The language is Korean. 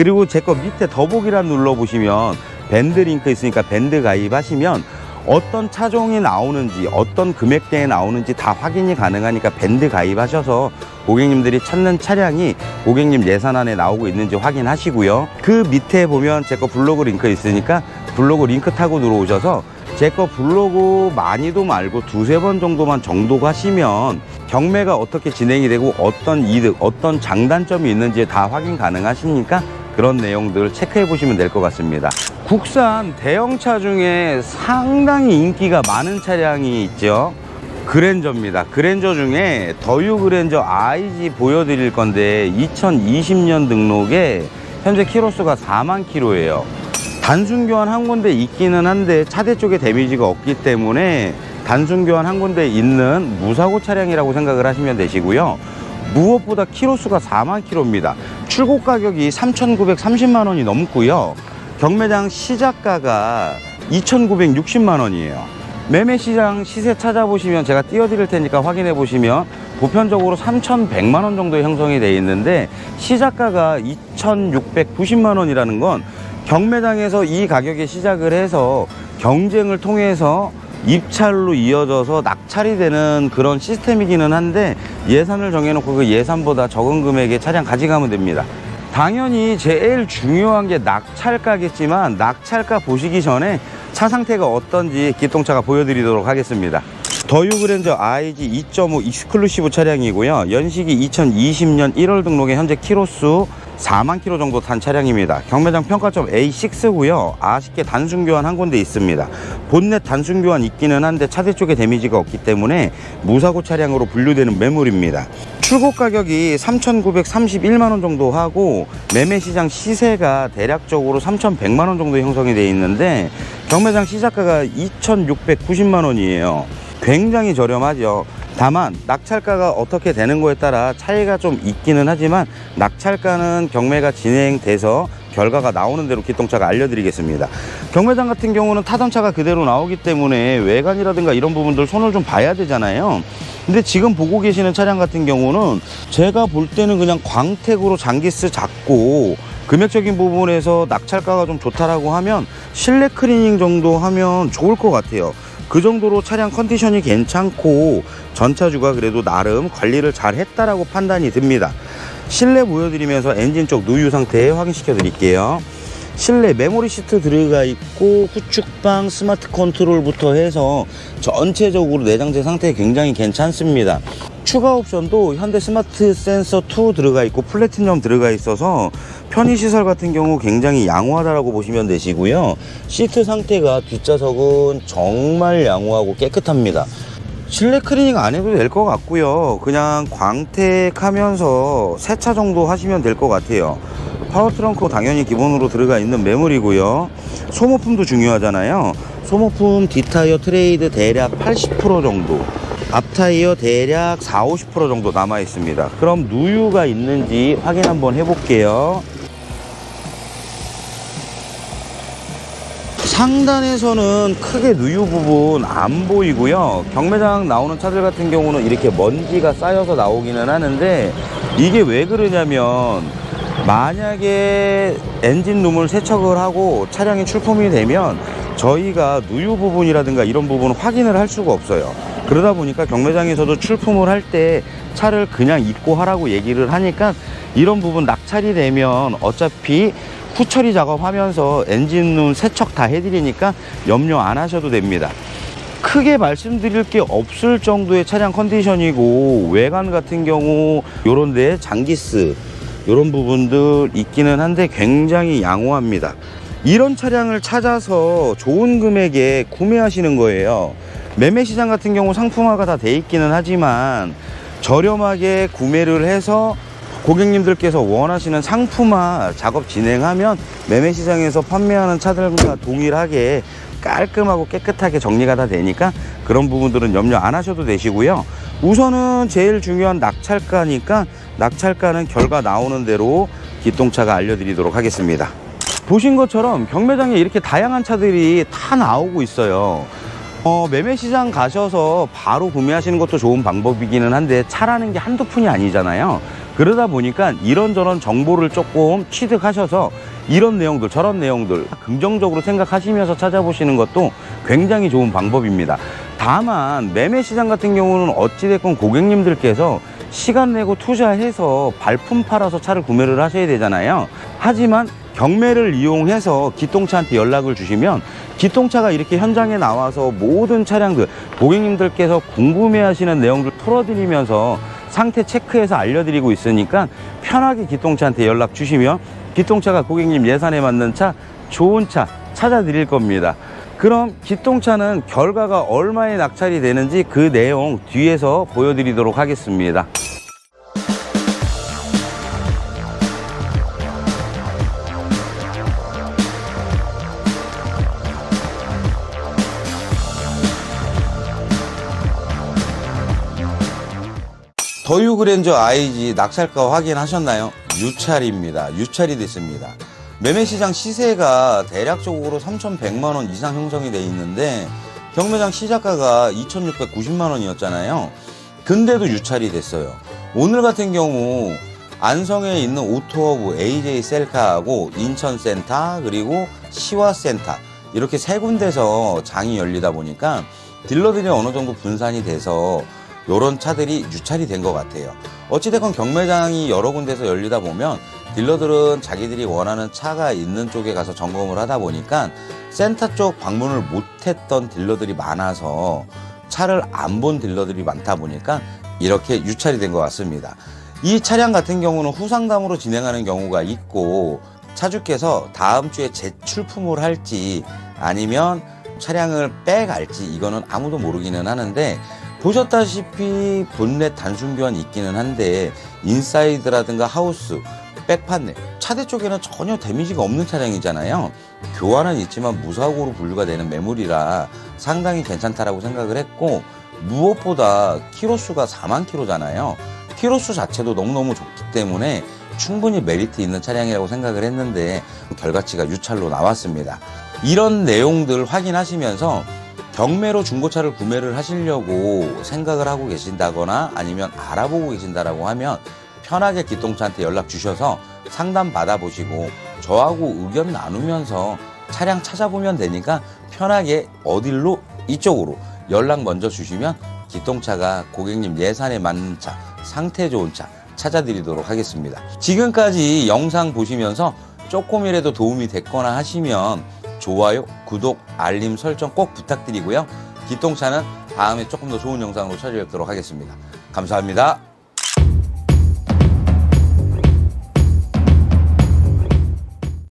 그리고 제 거 밑에 더보기란 눌러보시면 밴드 링크 있으니까 밴드 가입하시면 어떤 차종이 나오는지 어떤 금액대에 나오는지 다 확인이 가능하니까 밴드 가입하셔서 고객님들이 찾는 차량이 고객님 예산 안에 나오고 있는지 확인하시고요. 그 밑에 보면 제 거 블로그 링크 있으니까 블로그 링크 타고 들어오셔서 제 거 블로그 많이도 말고 두세 번 정도만 정독하시면 경매가 어떻게 진행이 되고 어떤 이득, 어떤 장단점이 있는지 다 확인 가능하시니까 그런 내용들 체크해 보시면 될 것 같습니다. 국산 대형차 중에 상당히 인기가 많은 차량이 있죠. 그랜저입니다. 그랜저 중에 더유 그랜저 IG 보여드릴 건데 2020년 등록에 현재 키로수가 4만 킬로예요. 단순 교환 한 군데 있기는 한데 차대 쪽에 데미지가 없기 때문에 단순 교환 한 군데 있는 무사고 차량이라고 생각을 하시면 되시고요. 무엇보다 키로수가 4만 킬로입니다. 출고 가격이 3,930만 원이 넘고요. 경매장 시작가가 2,960만 원이에요. 매매시장 시세 찾아보시면 제가 띄워드릴 테니까 확인해 보시면 보편적으로 3,100만 원 정도 형성이 되어 있는데 시작가가 2,690만 원이라는 건 경매장에서 이 가격에 시작을 해서 경쟁을 통해서 입찰로 이어져서 낙찰이 되는 그런 시스템이기는 한데 예산을 정해놓고 그 예산보다 적은 금액의 차량 가져가면 됩니다. 당연히 제일 중요한 게 낙찰가겠지만 낙찰가 보시기 전에 차 상태가 어떤지 기통차가 보여드리도록 하겠습니다. 더유 그랜저 IG 2.5 익스클루시브 차량이고요. 연식이 2020년 1월 등록에 현재 키로수 4만 킬로 정도 탄 차량입니다. 경매장 평가점 A6고요. 아쉽게 단순 교환 한 군데 있습니다. 본넷 단순 교환 있기는 한데 차대 쪽에 데미지가 없기 때문에 무사고 차량으로 분류되는 매물입니다. 출고 가격이 3,931만 원 정도 하고 매매시장 시세가 대략적으로 3,100만 원 정도 형성이 되어 있는데 경매장 시작가가 2,690만 원이에요. 굉장히 저렴하죠. 다만 낙찰가가 어떻게 되는 거에 따라 차이가 좀 있기는 하지만 낙찰가는 경매가 진행돼서 결과가 나오는 대로 기통차가 알려드리겠습니다. 경매장 같은 경우는 타던 차가 그대로 나오기 때문에 외관이라든가 이런 부분들 손을 좀 봐야 되잖아요. 근데 지금 보고 계시는 차량 같은 경우는 제가 볼 때는 그냥 광택으로 장기스 잡고 금액적인 부분에서 낙찰가가 좀 좋다라고 하면 실내 클리닝 정도 하면 좋을 것 같아요. 그 정도로 차량 컨디션이 괜찮고 전차주가 그래도 나름 관리를 잘 했다라고 판단이 듭니다. 실내 보여드리면서 엔진 쪽 누유 상태 확인시켜 드릴게요. 실내 메모리 시트 들어가 있고 후축방 스마트 컨트롤부터 해서 전체적으로 내장재 상태 굉장히 괜찮습니다. 추가 옵션도 현대 스마트 센서 2 들어가 있고 플래티넘 들어가 있어서 편의시설 같은 경우 굉장히 양호하다라고 보시면 되시고요. 시트 상태가 뒷좌석은 정말 양호하고 깨끗합니다. 실내 클리닝 안 해도 될 것 같고요. 그냥 광택하면서 세차 정도 하시면 될 것 같아요. 파워 트렁크 당연히 기본으로 들어가 있는 매물이고요. 소모품도 중요하잖아요. 소모품 뒷타이어 트레이드 대략 80% 정도, 앞타이어 대략 40~50% 정도 남아 있습니다. 그럼 누유가 있는지 확인 한번 해볼게요. 상단에서는 크게 누유 부분 안 보이고요. 경매장 나오는 차들 같은 경우는 이렇게 먼지가 쌓여서 나오기는 하는데 이게 왜 그러냐면 만약에 엔진룸을 세척을 하고 차량이 출품이 되면 저희가 누유 부분이라든가 이런 부분을 확인을 할 수가 없어요. 그러다 보니까 경매장에서도 출품을 할 때 차를 그냥 입고 하라고 얘기를 하니까 이런 부분 낙찰이 되면 어차피 후처리 작업하면서 엔진룸 세척 다 해드리니까 염려 안 하셔도 됩니다. 크게 말씀드릴 게 없을 정도의 차량 컨디션이고 외관 같은 경우 요런 데 장기스 이런 부분들 있기는 한데 굉장히 양호합니다. 이런 차량을 찾아서 좋은 금액에 구매하시는 거예요. 매매시장 같은 경우 상품화가 다 돼 있기는 하지만 저렴하게 구매를 해서 고객님들께서 원하시는 상품화 작업 진행하면 매매시장에서 판매하는 차들과 동일하게 깔끔하고 깨끗하게 정리가 다 되니까 그런 부분들은 염려 안 하셔도 되시고요. 우선은 제일 중요한 낙찰가니까 낙찰가는 결과 나오는 대로 기통차가 알려드리도록 하겠습니다. 보신 것처럼 경매장에 이렇게 다양한 차들이 다 나오고 있어요. 매매시장 가셔서 바로 구매하시는 것도 좋은 방법이기는 한데 차라는 게 한두 푼이 아니잖아요. 그러다 보니까 이런저런 정보를 조금 취득하셔서 이런 내용들 저런 내용들 긍정적으로 생각하시면서 찾아보시는 것도 굉장히 좋은 방법입니다. 다만 매매시장 같은 경우는 어찌됐건 고객님들께서 시간 내고 투자해서 발품 팔아서 차를 구매를 하셔야 되잖아요. 하지만 경매를 이용해서 기통차한테 연락을 주시면 기통차가 이렇게 현장에 나와서 모든 차량들 고객님들께서 궁금해하시는 내용들 풀어드리면서 상태 체크해서 알려드리고 있으니까 편하게 기통차한테 연락 주시면 기통차가 고객님 예산에 맞는 차, 좋은 차 찾아드릴 겁니다. 그럼 기통차는 결과가 얼마에 낙찰이 되는지 그 내용 뒤에서 보여드리도록 하겠습니다. 더유 그랜저 IG 낙찰가 확인하셨나요? 유찰입니다. 유찰이 됐습니다. 매매시장 시세가 대략적으로 3,100만 원 이상 형성이 돼 있는데 경매장 시작가가 2,690만 원이었잖아요. 근데도 유찰이 됐어요. 오늘 같은 경우 안성에 있는 오토허브 AJ 셀카하고 인천센터 그리고 시와센터 이렇게 세 군데서 장이 열리다 보니까 딜러들이 어느 정도 분산이 돼서 이런 차들이 유찰이 된 것 같아요. 어찌됐건 경매장이 여러 군데서 열리다 보면 딜러들은 자기들이 원하는 차가 있는 쪽에 가서 점검을 하다 보니까 센터 쪽 방문을 못했던 딜러들이 많아서 차를 안 본 딜러들이 많다 보니까 이렇게 유찰이 된 것 같습니다. 이 차량 같은 경우는 후상담으로 진행하는 경우가 있고 차주께서 다음 주에 재출품을 할지 아니면 차량을 빼갈지 이거는 아무도 모르기는 하는데 보셨다시피 본넷 단순 교환이 있기는 한데 인사이드라든가 하우스, 백판넬, 차대 쪽에는 전혀 데미지가 없는 차량이잖아요. 교환은 있지만 무사고로 분류가 되는 매물이라 상당히 괜찮다라고 생각을 했고 무엇보다 키로수가 4만 킬로잖아요. 키로수 자체도 너무너무 좋기 때문에 충분히 메리트 있는 차량이라고 생각을 했는데 결과치가 유찰로 나왔습니다. 이런 내용들 확인하시면서 경매로 중고차를 구매를 하시려고 생각을 하고 계신다거나 아니면 알아보고 계신다라고 하면 편하게 기통차한테 연락 주셔서 상담 받아보시고 저하고 의견 나누면서 차량 찾아보면 되니까 편하게 어딜로 이쪽으로 연락 먼저 주시면 기통차가 고객님 예산에 맞는 차, 상태 좋은 차 찾아드리도록 하겠습니다. 지금까지 영상 보시면서 조금이라도 도움이 됐거나 하시면 좋아요, 구독, 알림 설정 꼭 부탁드리고요. 기통차는 다음에 조금 더 좋은 영상으로 찾아뵙도록 하겠습니다. 감사합니다.